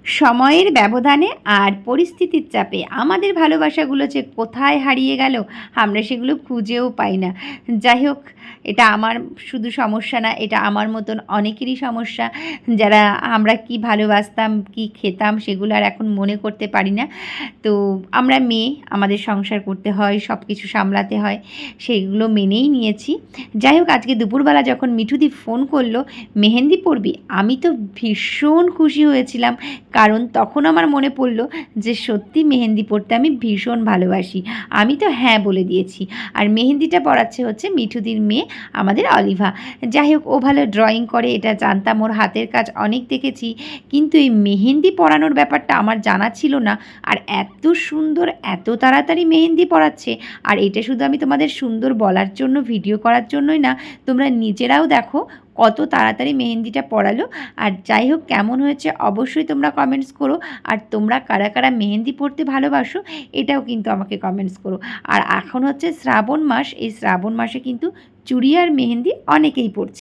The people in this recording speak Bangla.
সময়ের ব্যবধানে আর পরিস্থিতির চাপে আমাদের ভালোবাসাগুলো যে কোথায় হারিয়ে গেল আমরা সেগুলো খুঁজেও পাই না। যাই হোক, এটা আমার শুধু সমস্যা না, এটা আমার মতন অনেকেরই সমস্যা, যারা আমরা কি ভালোবাসতাম কি খেতাম সেগুলো আর এখন মনে করতে পারি না। তো আমরা মেয়ে, আমাদের সংসার করতে হয়, সব কিছু সামলাতে হয়, সেইগুলো মেনেই নিয়েছি। যাই হোক, আজকে দুপুরবেলা যখন মিঠুদি ফোন করলো মেহেন্দি পরবি, আমি তো ভীষণ খুশি হয়েছিলাম, কারণ তখন আমার মনে পড়ল যে সত্যি মেহেন্দি পরতে আমি ভীষণ ভালোবাসি। আমি তো হ্যাঁ বলে দিয়েছি। আর মেহেন্দিটা পরাচ্ছে হচ্ছে মিঠুদির মেয়ে, আমাদের অলিভা। যাই হোক, ও ভালো ড্রয়িং করে এটা জানতাম, ওর হাতের কাজ অনেক দেখেছি, কিন্তু এই মেহেন্দি পরানোর ব্যাপারটা আমার জানা ছিল না। আর এত সুন্দর, এত তাড়াতাড়ি মেহেন্দি পরাচ্ছে। আর এটা শুধু আমি তোমাদের সুন্দর বলার জন্য, ভিডিও করার জন্যই না, তোমরা নিজেরাও দেখো কত তাড়াতাড়ি মেহেন্দিটা পরালো। আর যাই হোক, কেমন হয়েছে অবশ্যই তোমরা কমেন্টস করো। আর তোমরা কারা কারা মেহেন্দি পরতে ভালোবাসো এটাও কিন্তু আমাকে কমেন্টস করো। আর এখন হচ্ছে শ্রাবণ মাস, এই শ্রাবণ মাসে কিন্তু চুড়ি আর মেহেন্দি অনেকেই পরছে।